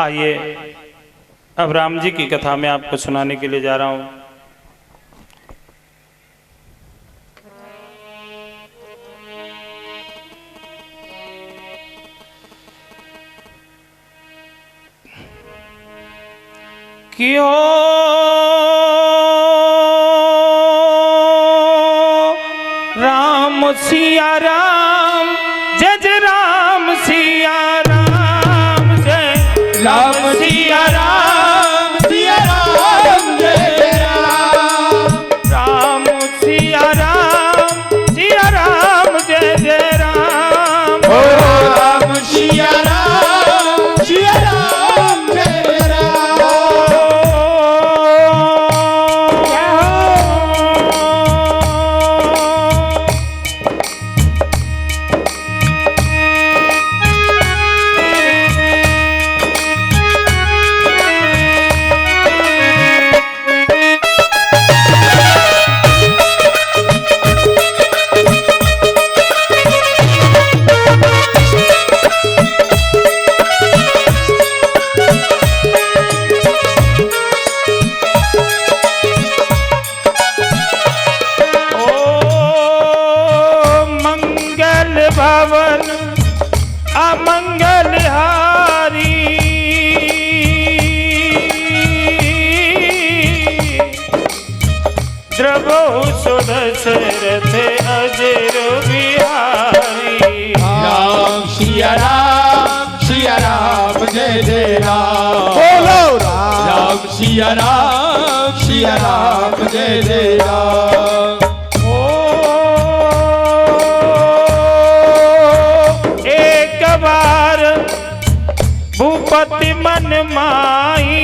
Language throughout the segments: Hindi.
आइए अब राम जी की कथा मैं आपको सुनाने के लिए जा रहा हूं। क्यों राम सिया राम जय जय राम सिया राम जय राम सिया राम जय जय राम राम सिया राम जय जय राम ओ राम सिया राम जय जय राम भवन अमंगल हारी द्रवो सुदशरथ अजर बिहारी राम सिया राम जय जय राम बोलो राम सिया राम जय जय राम। भूपति मन माई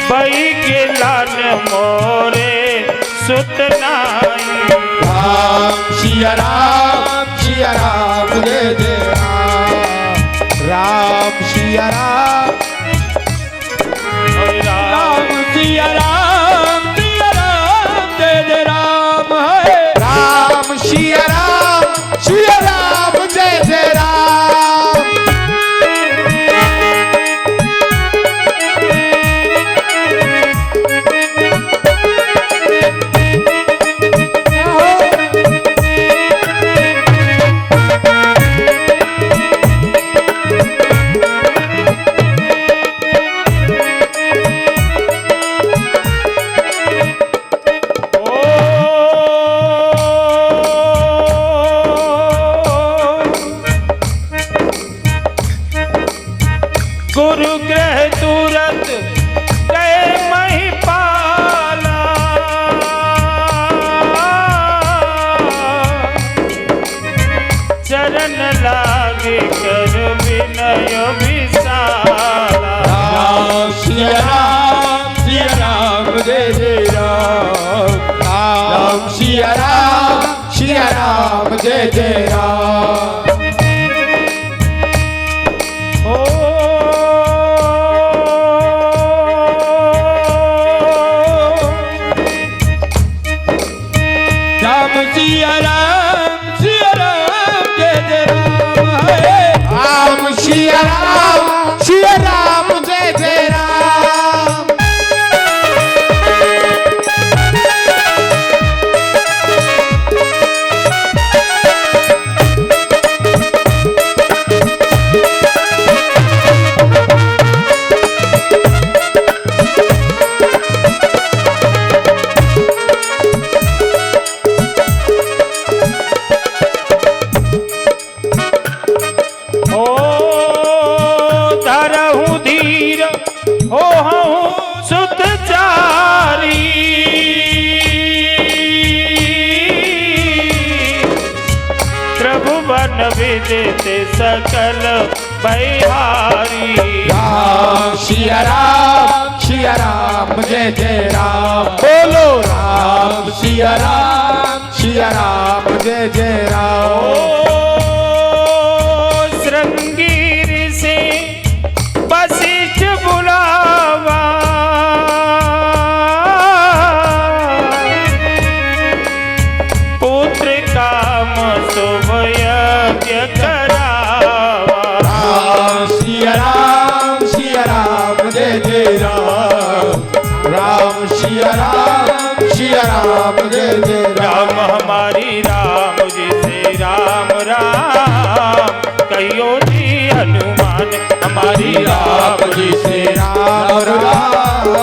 बई के लाल मोरे सुतनाई राम सिया राम जय जय राम सिया राम सिया राम जय जय राम है राम सिया राम जय जय राम। गुरु ग्रह तुरत गए महिपाला चरण लागे कर विनय विशाला राम सिया राम जय जय राम राम सिया राम जय जय राम। सिया राम जय जय राम है राम सिया राम जय जय राम। हो सुत चारी प्रभु बन विदित सकल बिहारी राम सिया राम जय जय राम बोलो राम सिया राम जय जय राम। श्रृंगीर से वशिष्ठ बुलावा पुत्र काम राम जय जय राम हमारी राम जी से राम राम कहियो जी हनुमान हमारी राम जी से राम राम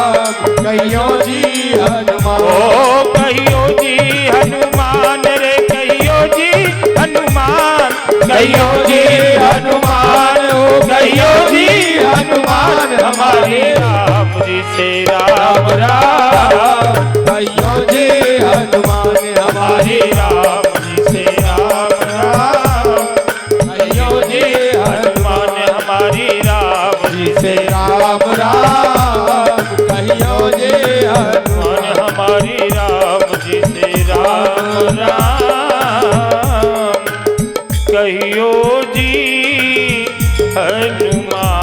कहियो जी हनुमान ओ कहियो जी हनुमान रे कहियो जी हनुमान कहियो जी हनुमान ओ कहियो जी हनुमान हमारे राम जी से राम राम कहियो जी हनुमान हमारे राम जी से राम राम कहियो जी हनुमान हमारे राम जी से राम राम कहियो जी हनुमान हमारे राम जी से राम राम कहियो जी हनुमान।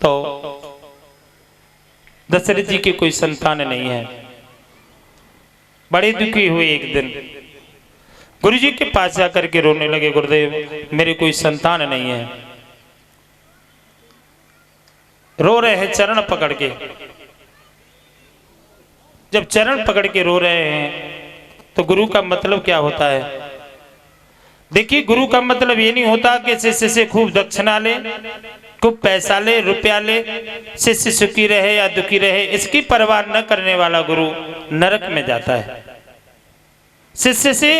तो दशरथ जी की कोई संतान नहीं है, बड़े दुखी हुए। एक दिन गुरु जी के पास जाकर के रोने लगे, गुरुदेव मेरी कोई संतान नहीं है। रो रहे हैं चरण पकड़ के। जब चरण पकड़ के रो रहे हैं तो गुरु का मतलब क्या होता है? देखिए, गुरु का मतलब ये नहीं होता कि शिष्य से खूब दक्षिणा ले, खूब पैसा ले, रुपया ले, शिष्य सुखी रहे या दुखी रहे इसकी परवाह न करने वाला गुरु नरक में जाता है। शिष्य से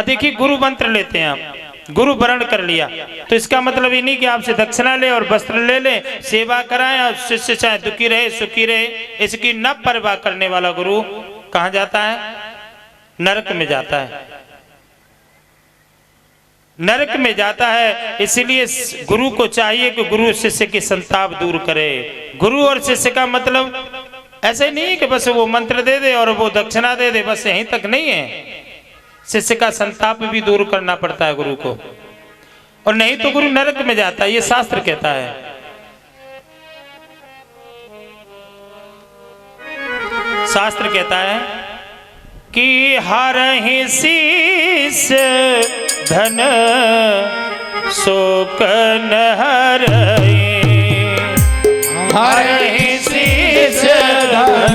देखिए, गुरु मंत्र लेते हैं आप, गुरु वरण कर लिया तो इसका मतलब ये नहीं कि आपसे दक्षिणा ले और वस्त्र ले ले, सेवा कराएं और शिष्य चाहे दुखी रहे सुखी रहे इसकी न परवाह करने वाला गुरु कहाँ जाता है? नरक में जाता है, नरक में जाता है। इसलिए गुरु को चाहिए कि गुरु शिष्य की संताप दूर करे। गुरु और शिष्य का मतलब ऐसे नहीं है कि बस वो मंत्र दे दे और वो दक्षिणा दे दे, बस यहीं तक नहीं है। शिष्य का संताप भी दूर करना पड़ता है गुरु को, और नहीं तो गुरु नरक में जाता है, ये शास्त्र कहता है। शास्त्र कहता है कि हरहि शीस धन शोक न हरहि, हरहि शीस धन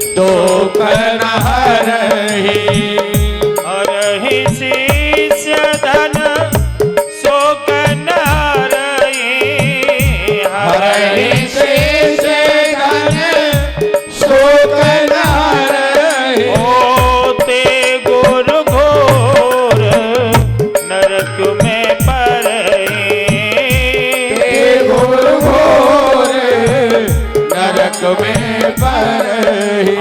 शोक न हरहि, हरहि शीस धन शोक न हरहि, हरहि शीस धन शोक न हरहि। होते गुरु घोर नरक में पड़हि, गुरु घोर नरक में पड़हि।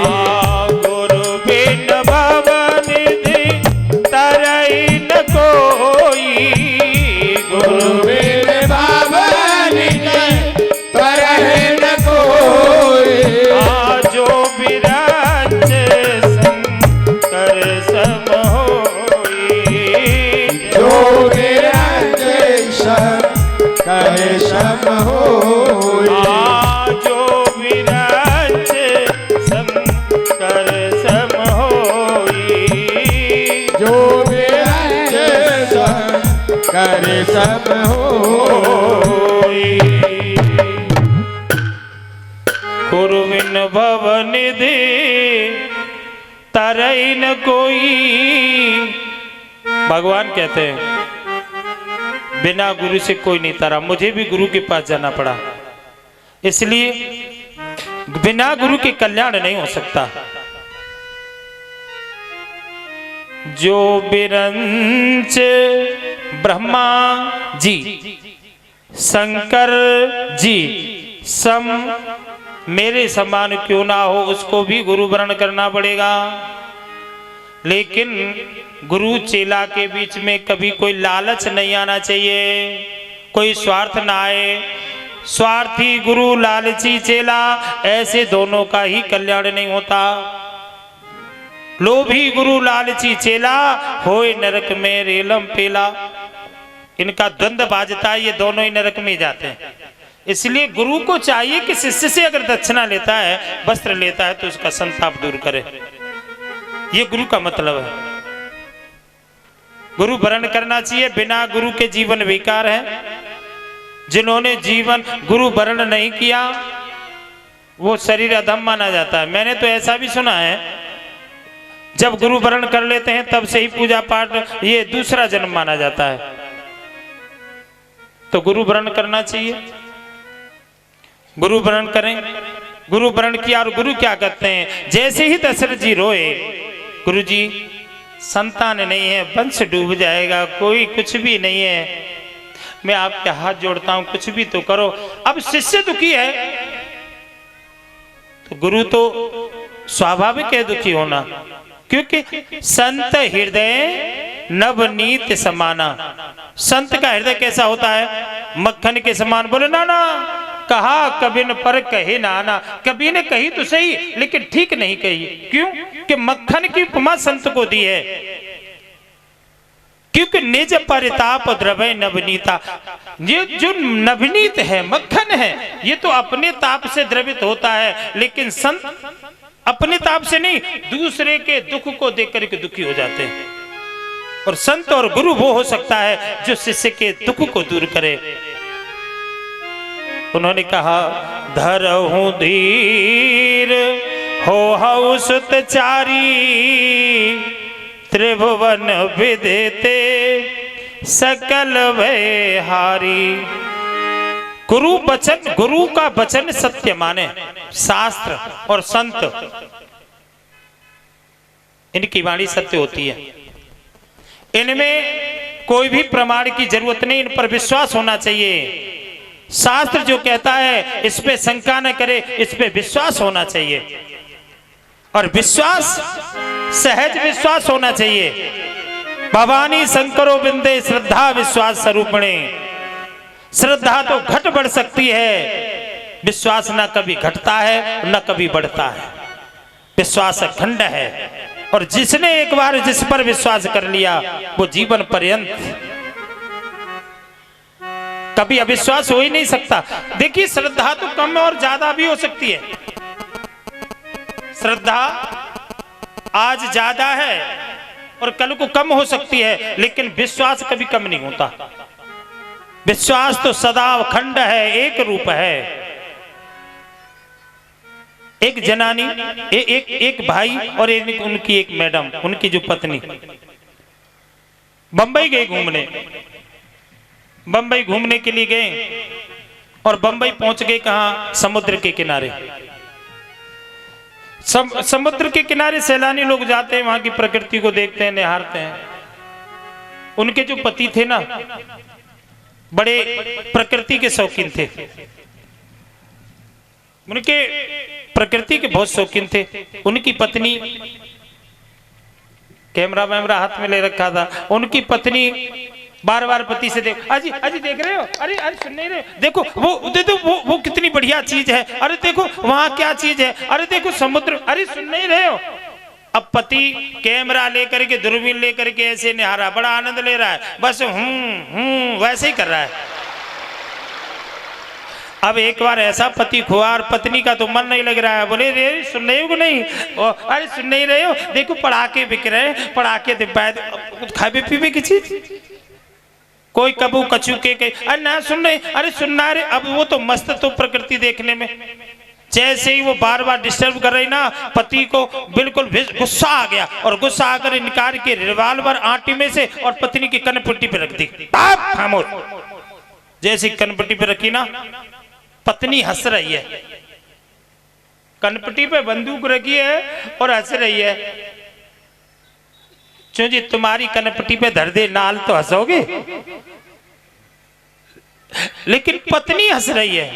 गुरु बिन भवन निधि तरहि न कोई, गुरु बिन भवन तरहि न कोई। जो विराज शंकर सम होई, जो विराज शंकर सम होई। जो विराज शंकर सम होई, जो विराज शंकर सम होई। गुरु बिन भवन निधि तरहि न कोई। भगवान कहते हैं बिना गुरु से कोई नहीं तारा। मुझे भी गुरु के पास जाना पड़ा, इसलिए बिना गुरु के कल्याण नहीं हो सकता। जो बिरंच ब्रह्मा जी शंकर जी सम मेरे समान क्यों ना हो, उसको भी गुरु वरण करना पड़ेगा। लेकिन गुरु चेला के बीच में कभी कोई लालच नहीं आना चाहिए, कोई स्वार्थ ना आए। स्वार्थी गुरु लालची चेला, ऐसे दोनों का ही कल्याण नहीं होता। लोभी गुरु लालची चेला होए नरक में रेलम पेला। इनका द्वंद्व बाजता है, ये दोनों ही नरक में जाते हैं। इसलिए गुरु को चाहिए कि शिष्य से अगर दक्षिणा लेता है, वस्त्र लेता है, तो उसका संताप दूर करे। ये गुरु का मतलब है। गुरु वरण करना चाहिए, बिना गुरु के जीवन बेकार है। जिन्होंने जीवन गुरु वरण नहीं किया वो शरीर अधम माना जाता है। मैंने तो ऐसा भी सुना है, जब गुरु वरण कर लेते हैं तब से ही पूजा पाठ ये दूसरा जन्म माना जाता है। तो गुरु वरण करना चाहिए, गुरु वरण करें। गुरु वरण किया और गुरु क्या कहते हैं, जैसे ही दशरथ जी रोए, गुरु जी संतान नहीं है, वंश डूब जाएगा, कोई कुछ भी नहीं है, मैं आपके हाथ जोड़ता हूं, कुछ भी तो करो। अब शिष्य दुखी है तो गुरु तो स्वाभाविक है दुखी होना, क्योंकि संत हृदय नवनीत समाना। संत का हृदय कैसा होता है, मक्खन के समान। बोले ना ना, कहा कभी न पर कहे नाना। कभी ने कही तो सही, लेकिन ठीक नहीं कही। क्यों? कि मक्खन की उपमा संत को दी है, क्योंकि निज परिताप द्रवय नवनीता। ये जो नवनीत है, मक्खन है, ये तो अपने ताप से द्रवित होता है, लेकिन संत अपने ताप से नहीं, दूसरे के दुख को देख करके दुखी हो जाते हैं। और संत और गुरु वो हो सकता है जो शिष्य के दुख को दूर करे। उन्होंने कहा, धरहु धीर हो हऊ सुतचारी, त्रिभुवन विदेते सकल व्यहारी। गुरु वचन, गुरु का वचन सत्य माने। शास्त्र और संत, इनकी वाणी सत्य होती है, इनमें कोई भी प्रमाण की जरूरत नहीं, इन पर विश्वास होना चाहिए। शास्त्र जो कहता है इस पे शंका न करे, इस पे विश्वास होना चाहिए। और विश्वास सहज विश्वास होना चाहिए। भवानी शंकरो बिंदे श्रद्धा विश्वास स्वरूपणे। श्रद्धा तो घट बढ़ सकती है, विश्वास न कभी घटता है न कभी बढ़ता है। विश्वास अखंड है, और जिसने एक बार जिस पर विश्वास कर लिया वो जीवन पर्यंत कभी अविश्वास हो ही नहीं सकता। देखिए, श्रद्धा तो कम और ज्यादा भी हो सकती है। श्रद्धा आज ज्यादा है और कल को कम हो सकती है, लेकिन विश्वास कभी कम नहीं होता। विश्वास तो सदा अखंड है, एक रूप है। एक जनानी, एक भाई और उनकी एक मैडम, उनकी जो पत्नी बंबई गए घूमने। बंबई घूमने के लिए गए और बंबई पहुंच गए कहां, समुद्र के किनारे। समुद्र के किनारे सैलानी लोग जाते हैं, वहां की प्रकृति को देखते हैं, निहारते हैं। उनके जो पति थे ना, बड़े प्रकृति के शौकीन थे, उनके प्रकृति के बहुत शौकीन थे। उनकी पत्नी, कैमरा वैमरा हाथ में ले रखा था, उनकी पत्नी बार बार पति से देख, अजी अजी देख रहे हो, अरे अरे सुन नहीं रहे, देखो वो कितनी बढ़िया चीज है, अरे देखो वहां क्या चीज है, अरे देखो समुद्र, अरे सुन नहीं रहे हो। अब पति कैमरा लेकर के, दूरबीन लेकर के ऐसे निहारा, बड़ा आनंद ले रहा है, बस वैसे ही कर रहा है। अब एक बार ऐसा पति खुआ और पत्नी का तो मन नहीं लग रहा है, बोले रे सुन रहे हो नहीं, अरे सुन नहीं रहे हो, देखो पड़ाके बिक रहे हैं, पड़ाके खाए पीवे की चीज, कोई कबू कचू के अरे ना सुन रहे, अरे सुनना रे। अब वो तो मस्त तो प्रकृति देखने में, जैसे ही वो बार बार डिस्टर्ब कर रही ना, पति को बिल्कुल गुस्सा आ गया और गुस्सा आकर इनकार के रिवाल्वर आंटी में से और पत्नी की कनपट्टी पे रख दी। खामोश। जैसे कनपट्टी पे रखी ना, पत्नी हंस रही है, कनपट्टी पे बंदूक रखी है और हंस रही है। क्यों जी, तुम्हारी कनपट्टी पे धर दे नाल तो हंसोगे, लेकिन पत्नी हंस रही है।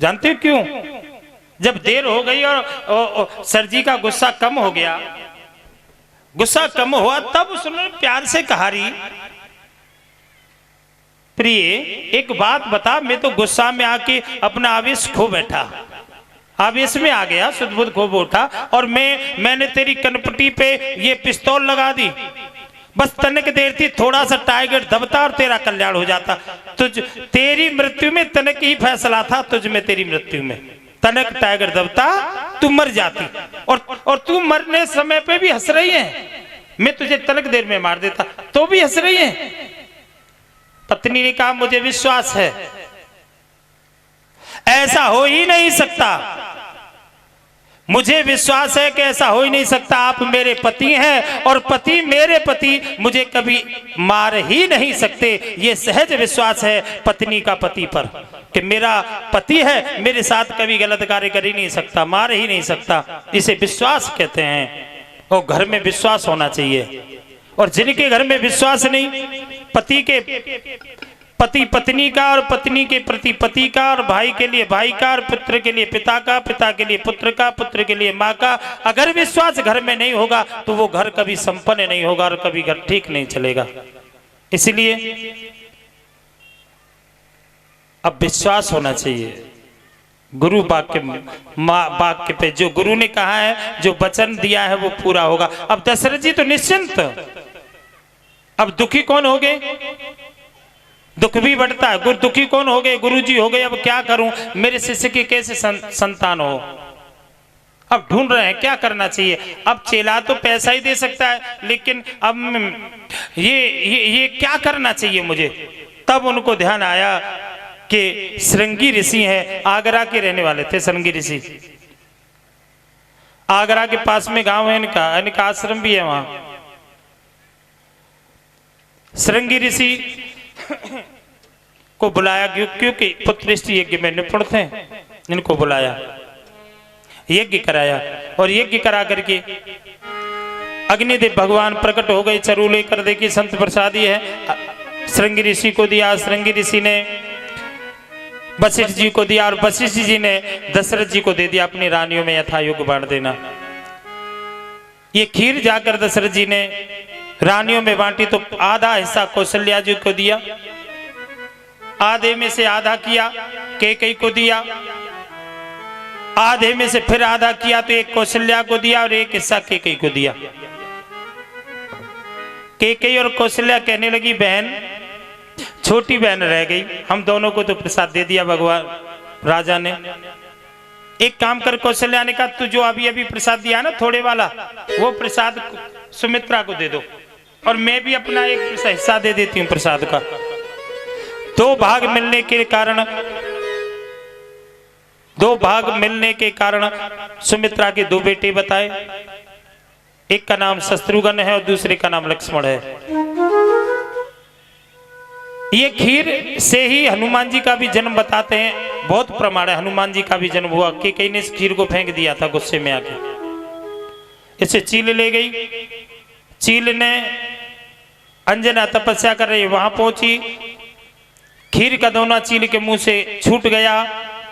जानते हो क्यों? जब देर हो गई और सर जी का गुस्सा कम हो गया, गुस्सा कम हुआ, तब उसने प्यार से कहा, रही प्रिय एक बात बता, मैं तो गुस्सा में आके अपना आवेश खो बैठा, आवेश में आ गया, सुध बुध खो उठा, और मैंने तेरी कनपट्टी पे ये पिस्तौल लगा दी, बस तनक देर थी, थोड़ा सा टाइगर दबता और तेरा कल्याण हो जाता। तेरी मृत्यु में तनक ही फैसला था, तुझ में तेरी मृत्यु में तनक टाइगर दबता, तू मर जाती, और तू मरने समय पे भी हंस रही है, मैं तुझे तनक देर में मार देता तो भी हंस रही है। पत्नी ने कहा, मुझे विश्वास है ऐसा हो ही नहीं सकता, मुझे विश्वास है कि ऐसा हो ही नहीं सकता, आप मेरे पति हैं और पति मेरे पति मुझे कभी मार ही नहीं सकते। ये सहज विश्वास है पत्नी का पति पर कि मेरा पति है, मेरे साथ कभी गलत कार्य कर ही नहीं सकता, मार ही नहीं सकता। इसे विश्वास कहते हैं। और घर में विश्वास होना चाहिए। और जिनके घर में विश्वास नहीं, पति पत्नी का, और पत्नी के प्रति पति का, और भाई के लिए भाई का, और पुत्र के लिए पिता का, पिता के लिए पुत्र का, पुत्र के लिए माँ का, अगर विश्वास घर में नहीं होगा तो वो घर कभी संपन्न नहीं होगा और कभी घर ठीक नहीं चलेगा। इसलिए अब विश्वास होना चाहिए गुरु वाक्य पे। जो गुरु ने कहा है, जो वचन दिया है वो पूरा होगा। अब दशरथ जी तो निश्चिंत, अब दुखी कौन हो गए? दुख भी बढ़ता है। दुखी कौन हो गए? गुरु जी हो गए। अब क्या करूं, मेरे शिष्य की कैसे संतान हो? अब ढूंढ रहे हैं क्या करना चाहिए। अब चेला तो पैसा ही दे सकता है, लेकिन अब ये क्या करना चाहिए मुझे? तब उनको ध्यान आया कि श्रृंगी ऋषि हैं, आगरा के रहने वाले थे श्रृंगी ऋषि। आगरा के पास में गांव है इनका आश्रम भी है वहां। श्रृंगी ऋषि को बुलाया क्योंकि पुत्रेष्टि यज्ञ में निपुण थे। इनको बुलाया, यज्ञ कराया, और यज्ञ करा करके अग्निदेव भगवान प्रकट हो गए। चरू लेकर देखिए संत प्रसादी है, श्रृंगी ऋषि को दिया। श्रृंगी ऋषि ने वशिष्ठ जी को दिया, और वशिष्ठ जी ने दशरथ जी को दे दिया, अपनी रानियों में यथायोग्य बांट देना। ये खीर जाकर दशरथ जी ने रानियों में बांटी तो आधा हिस्सा कौशल्या जी को दिया, आधे में से आधा किया कैकेयी को दिया, आधे में से फिर आधा किया तो एक कौशल्या को दिया और एक हिस्सा कैकेयी को दिया। कैकेयी और कौशल्या कहने लगी, बहन छोटी बहन रह गई, हम दोनों को तो प्रसाद दे दिया भगवान राजा ने। एक काम कर, कौशल्या ने कहा, तू जो अभी अभी प्रसाद दिया ना थोड़े वाला, वो प्रसाद सुमित्रा को दे दो, और मैं भी अपना एक हिस्सा दे देती हूँ प्रसाद का। दो भाग मिलने के कारण सुमित्रा के दो बेटे बताए। एक का नाम शत्रुघ्न है और दूसरे का नाम लक्ष्मण है। ये खीर से ही हनुमान जी का भी जन्म बताते हैं, बहुत प्रमाण है। हनुमान जी का भी जन्म हुआ कि कहीं ने इस खीर को फेंक दिया था गुस्से में आके। इसे चील ले गई। चील ने अंजना तपस्या कर रही, वहां पहुंची, खीर का दोना चील के मुंह से छूट गया।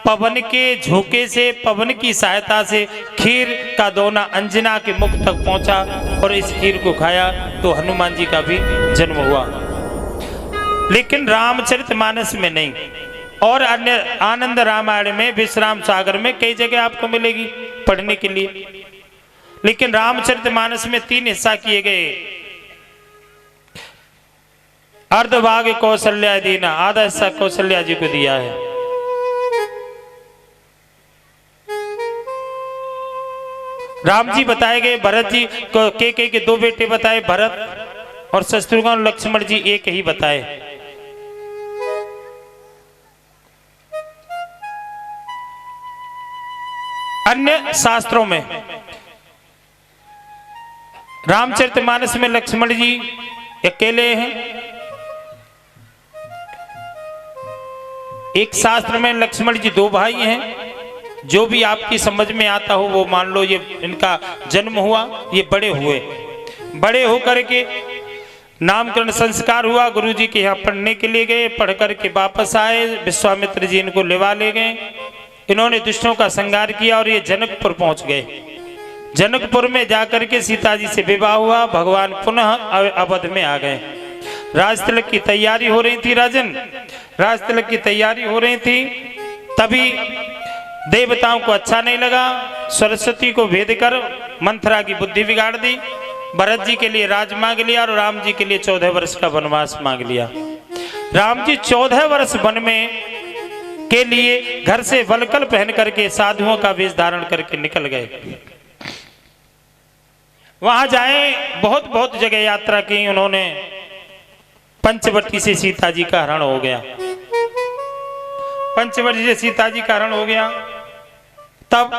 पवन के झोंके से, पवन की सहायता से खीर का दोना अंजना के मुख तक पहुंचा और इस खीर को खाया तो हनुमान जी का भी जन्म हुआ। लेकिन रामचरितमानस में नहीं, और अन्य आनंद रामायण में, विश्राम सागर में कई जगह आपको मिलेगी पढ़ने के लिए। लेकिन रामचरितमानस में 3 हिस्सा किए गए। अर्धभाग कौशल्या दीना, आधा हिस्सा कौशल्या जी को दिया है। राम जी बताए गए, भरत जी को कैकेयी के 2 बेटे बताए, भरत और शत्रुघ्न और लक्ष्मण जी एक ही बताए। अन्य शास्त्रों में रामचरितमानस में लक्ष्मण जी अकेले हैं। एक शास्त्र में लक्ष्मण जी 2 भाई हैं। जो भी आपकी समझ में आता हो वो मान लो। ये इनका जन्म हुआ, ये बड़े हुए, बड़े होकर के नामकरण संस्कार हुआ, गुरु जी के यहाँ पढ़ने के लिए गए, पढ़ करके वापस आए, विश्वामित्र जी इनको लेवा ले गए। इन्होंने दुष्टों का संहार किया और ये जनकपुर पहुंच गए। जनकपुर में जाकर के सीता जी से विवाह हुआ, भगवान पुनः अवध में आ गए। राजतिलक की तैयारी हो रही थी, राजन राजतिलक की तैयारी हो रही थी। तभी देवताओं को अच्छा नहीं लगा, सरस्वती को भेद कर मंथरा की बुद्धि बिगाड़ दी। भरत जी के लिए राज मांग लिया और राम जी के लिए 14 वर्ष का वनवास मांग लिया। राम जी 14 वर्ष वन में के लिए घर से वलकल पहन करके साधुओं का वेश धारण करके निकल गए। वहां जाए बहुत जगह यात्रा की उन्होंने। पंचवटी से सीता जी का हरण हो गया। पंचवटी से सीता जी का हरण हो गया। तब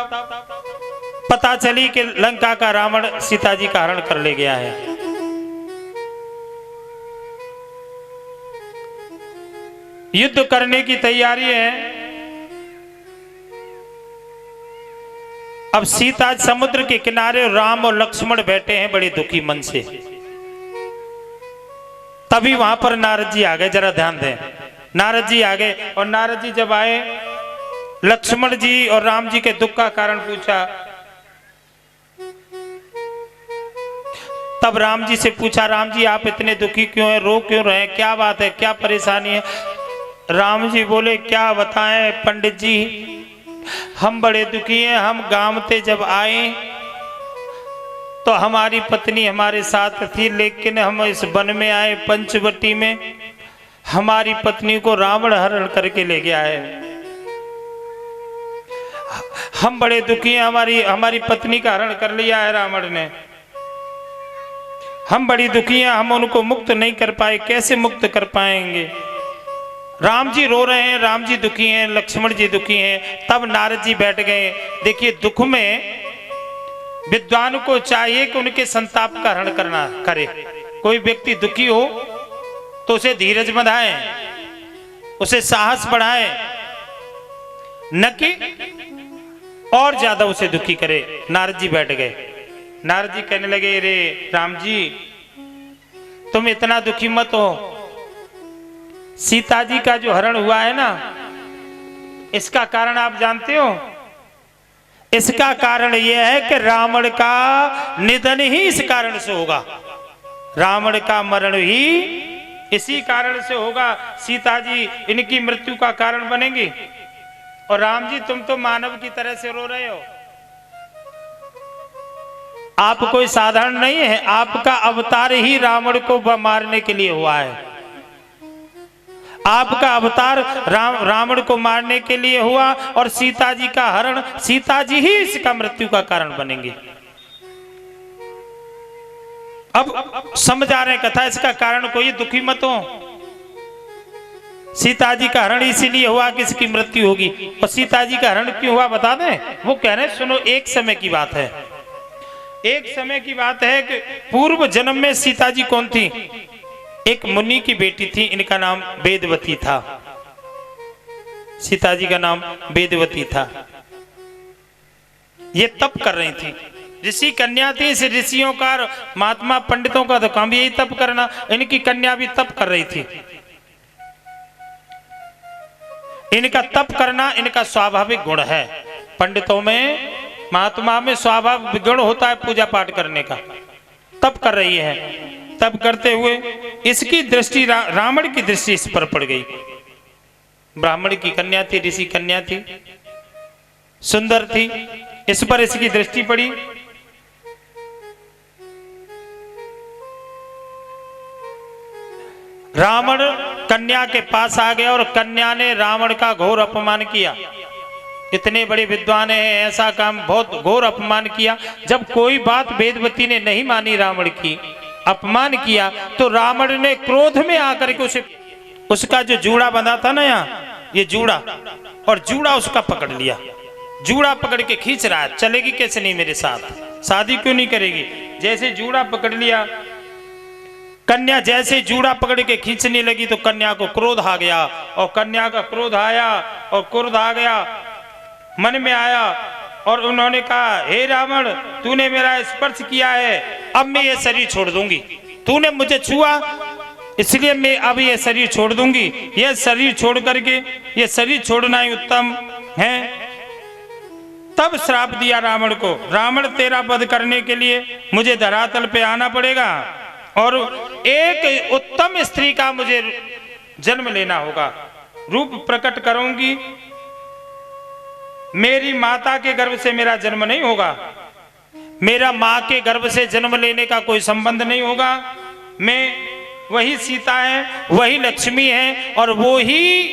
पता चली कि लंका का रावण सीता जी का हरण कर ले गया है। युद्ध करने की तैयारी है। अब सीता समुद्र के किनारे राम और लक्ष्मण बैठे हैं बड़े दुखी मन से। तभी वहां पर नारद जी आ गए। जरा ध्यान दें, नारद जी आ गए और नारद जी जब आए, लक्ष्मण जी और राम जी के दुख का कारण पूछा। तब राम जी से पूछा, राम जी आप इतने दुखी क्यों हैं, रो क्यों रहे हैं, क्या बात है, क्या परेशानी है? राम जी बोले, क्या बताएं पंडित जी, हम बड़े दुखी हैं। हम गांव से जब आए तो हमारी पत्नी हमारे साथ थी, लेकिन हम इस वन में आए पंचवटी में, हमारी पत्नी को रावण हरण करके ले गया है। हम बड़े दुखी हैं, हमारी पत्नी का हरण कर लिया है रावण ने। हम बड़ी दुखी हैं, हम उनको मुक्त नहीं कर पाए, कैसे मुक्त कर पाएंगे? राम जी रो रहे हैं, राम जी दुखी हैं, लक्ष्मण जी दुखी हैं। तब नारद जी बैठ गए। देखिए, दुख में विद्वान को चाहिए कि उनके संताप का हरण करना करे। कोई व्यक्ति दुखी हो तो उसे धीरज बंधाए, उसे साहस बढ़ाए, न कि और ज्यादा उसे दुखी करे। नारद जी बैठ गए। नारद जी कहने लगे, रे राम जी, तुम इतना दुखी मत हो। सीता जी का जो हरण हुआ है ना, इसका कारण आप जानते हो? इसका कारण यह है कि रावण का निधन ही इस कारण से होगा। रावण का मरण ही इसी कारण से होगा। सीता जी इनकी मृत्यु का कारण बनेंगी। और राम जी, तुम तो मानव की तरह से रो रहे हो। आप कोई साधारण नहीं है, आपका अवतार ही रावण को मारने के लिए हुआ है। आपका अवतार रावण को मारने के लिए हुआ और सीता जी का हरण, सीता जी ही इसका मृत्यु का कारण बनेंगे। अब समझ आ रहे हैं कथा, इसका कारण कोई दुखी मत हो। सीता जी का हरण इसीलिए हुआ कि इसकी मृत्यु होगी। और सीता जी का हरण क्यों हुआ बता दें? वो कह रहे हैं, सुनो, एक समय की बात है। एक समय की बात है कि पूर्व जन्म में सीता जी कौन थी? एक मुनि की बेटी थी, इनका नाम वेदवती था। सीता जी का नाम वेदवती था। ये तप कर रही थी, ऋषि कन्या थी। इस ऋषियों का, महात्मा पंडितों का तो काम यही तप करना। इनकी कन्या भी तप कर रही थी। इनका तप करना इनका स्वाभाविक गुण है। पंडितों में, महात्मा में स्वाभाविक गुण होता है पूजा पाठ करने का। तप कर रही है। तप करते हुए इसकी दृष्टि, रावण की दृष्टि इस पर पड़ गई। ब्राह्मण की कन्या थी, ऋषि कन्या थी, सुंदर थी, इस पर इसकी दृष्टि पड़ी। रावण कन्या के पास आ गया और कन्या ने रावण का घोर अपमान किया। इतने बड़े विद्वान हैं, ऐसा काम, बहुत घोर अपमान किया। जब कोई बात वेदवती ने नहीं मानी, रावण की अपमान किया, तो रावण ने क्रोध में आकर के उसका जो जूड़ा बंधा था ना, यहाँ ये जूड़ा, और जूड़ा उसका पकड़ लिया। जूड़ा पकड़ के खींच रहा है, चलेगी कैसे नहीं मेरे साथ, शादी क्यों नहीं करेगी? जैसे जूड़ा पकड़ लिया, कन्या जैसे जूड़ा पकड़ के खींचने लगी तो कन्या को क्रोध आ गया। और कन्या का क्रोध आया और क्रोध आ गया, मन में आया और उन्होंने कहा, हे रावण, तूने मेरा स्पर्श किया है, अब मैं ये शरीर छोड़ दूंगी। तूने मुझे छुआ, इसलिए मैं अब ये शरीर छोड़ दूंगी। ये शरीर छोड़ करके, ये शरीर छोड़ना ही उत्तम है। तब श्राप दिया रावण को, रावण, तेरा वध करने के लिए मुझे धरातल पे आना पड़ेगा और एक उत्तम स्त्री का मुझे जन्म लेना होगा। रूप प्रकट करूंगी, मेरी माता के गर्भ से मेरा जन्म नहीं होगा, मेरा माँ के गर्भ से जन्म लेने का कोई संबंध नहीं होगा। मैं, वही सीता है, वही लक्ष्मी है और वो ही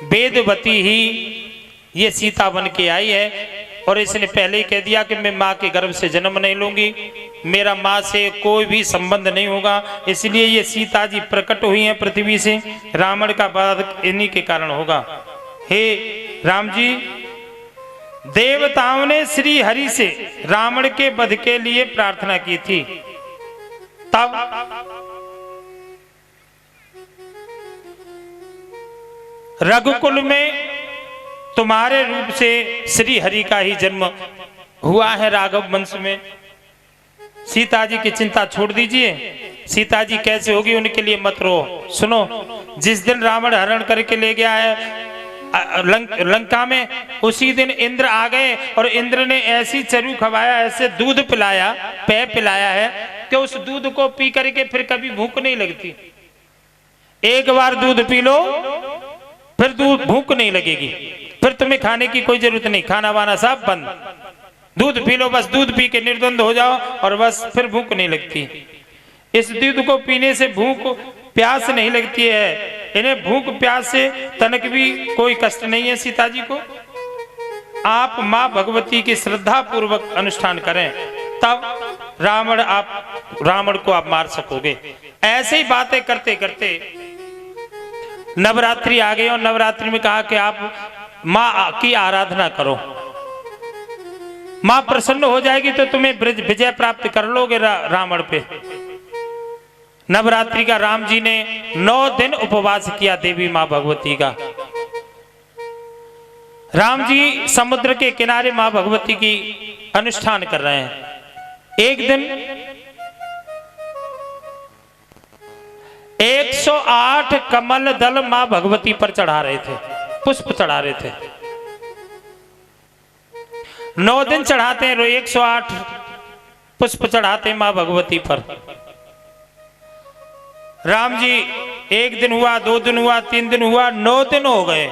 वेदवती ही ये सीता बन के आई है। और इसने पहले ही कह दिया कि मैं माँ के गर्भ से जन्म नहीं लूंगी, मेरा माँ से कोई भी संबंध नहीं होगा। इसलिए ये सीता जी प्रकट हुई हैं पृथ्वी से, रावण का वध इन्हीं के कारण होगा। हे राम जी, देवताओं ने श्री हरि से रावण के वध के लिए प्रार्थना की थी। तब रघुकुल में तुम्हारे रूप से श्री हरि का ही जन्म हुआ है राघव वंश में। सीता जी की चिंता छोड़ दीजिए, सीता जी कैसे होगी उनके लिए मत रो। सुनो, जिस दिन रावण हरण करके ले गया है लंका में, उसी दिन इंद्र आ गए और इंद्र ने ऐसी चरू खवाया, ऐसे दूध पिलाया, पेय पिलाया है कि उस दूध को पी करके फिर कभी भूख नहीं लगती। एक बार दूध पी लो फिर दूध भूख नहीं लगेगी, फिर तुम्हें खाने की कोई जरूरत नहीं, खाना वाना सब बंद। दूध पी लो, बस दूध पी के निर्द्वंद हो जाओ और बस फिर भूख नहीं लगती। इस दूध को पीने से भूख प्यास नहीं लगती है, इन्हें भूख प्यास से तनक भी कोई कष्ट नहीं है। सीता जी को आप मां भगवती की श्रद्धा पूर्वक अनुष्ठान करें, तब रावण को आप मार सकोगे। ऐसे ही बातें करते करते नवरात्रि आ गई और नवरात्रि में कहा कि आप मां की आराधना करो, मां प्रसन्न हो जाएगी तो तुम्हें विजय प्राप्त कर लोगे रावण पे। नवरात्रि का राम जी ने 9 दिन उपवास किया देवी मां भगवती का। राम जी समुद्र के किनारे मां भगवती की अनुष्ठान कर रहे हैं। एक दिन 108 कमल दल मां भगवती पर चढ़ा रहे थे, पुष्प चढ़ा रहे थे। 9 दिन चढ़ाते हैं, 108 पुष्प चढ़ाते हैं मां भगवती पर। राम जी एक दिन हुआ, 2 दिन हुआ, 3 दिन हुआ, 9 दिन हो गए।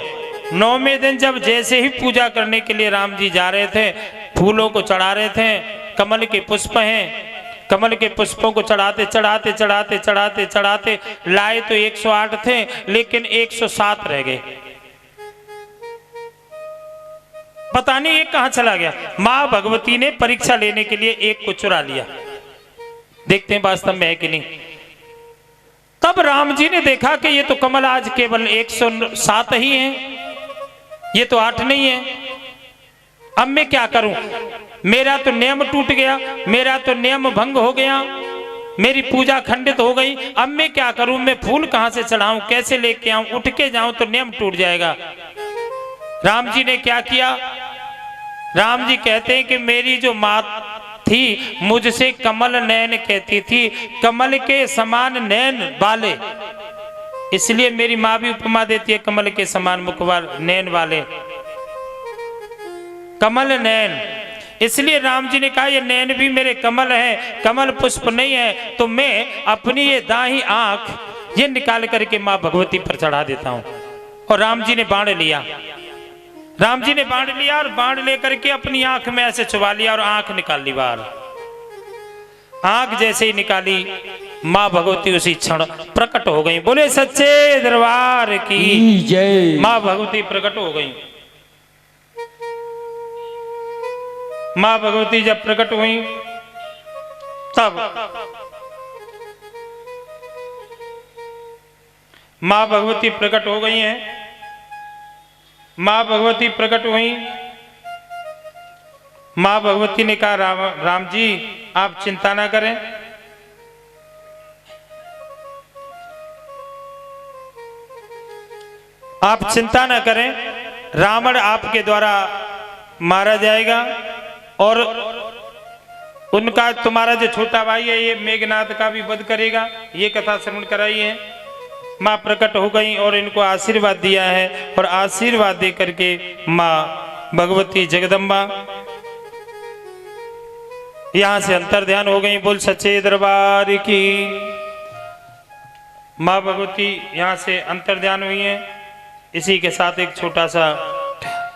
9वें दिन जब जैसे ही पूजा करने के लिए राम जी जा रहे थे, फूलों को चढ़ा रहे थे, कमल के पुष्प हैं, कमल के पुष्पों को चढ़ाते चढ़ाते चढ़ाते चढ़ाते चढ़ाते लाए तो 108 थे, लेकिन 107 रह गए। पता नहीं एक कहां चला गया। मां भगवती ने परीक्षा लेने के लिए एक को चुरा लिया, देखते हैं वास्तव में है कि नहीं। तब राम जी ने देखा कि ये तो कमल आज केवल 107 ही हैं, ये तो 8 नहीं है। अब मैं क्या करूं, मेरा तो नियम टूट गया, मेरा तो नियम भंग हो गया, मेरी पूजा खंडित हो गई। अब मैं क्या करूं, मैं फूल कहां से चढ़ाऊं, कैसे लेके आऊं, उठ के जाऊं तो नियम टूट जाएगा। राम जी ने क्या किया, राम जी कहते हैं कि मेरी जो मां थी मुझसे कमल नयन कहती थी, कमल के समान नयन वाले, इसलिए मेरी मां भी उपमा देती है कमल के समान मुख नयन वाले, कमल नयन। इसलिए राम जी ने कहा ये नयन भी मेरे कमल है, कमल पुष्प नहीं है, तो मैं अपनी ये दाहिनी आंख ये निकाल करके मां भगवती पर चढ़ा देता हूं। और राम जी ने बाण लिया, राम जी ने बाण लिया और बाण लेकर के अपनी आंख में ऐसे चुबा लिया और आंख निकाल ली बाहर। आंख जैसे ही निकाली, मां भगवती उसी क्षण प्रकट हो गई। बोले सच्चे दरबार की जय। मां भगवती प्रकट हो गई। मां भगवती जब प्रकट हुई तब मां भगवती प्रकट हो गई हैं। मां भगवती प्रकट हुई, मां भगवती ने कहा राम जी आप चिंता ना करें, आप चिंता ना करें, रावण आपके द्वारा मारा जाएगा और उनका तुम्हारा जो छोटा भाई है ये मेघनाद का भी वध करेगा। ये कथा श्रवण कराई है। मां प्रकट हो गई और इनको आशीर्वाद दिया है और आशीर्वाद दे करके मां भगवती जगदम्बा यहां से अंतर ध्यान हो गई। बोल सच्चे दरबार की। मां भगवती यहां से अंतर ध्यान हुई है। इसी के साथ एक छोटा सा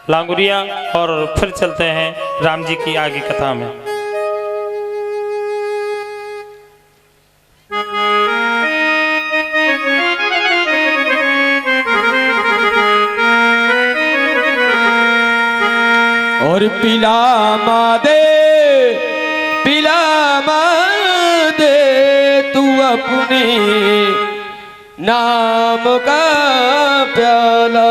लांगुरिया और फिर चलते हैं राम जी की आगे कथा में। और पिला मादे तू अपने नाम का प्याला।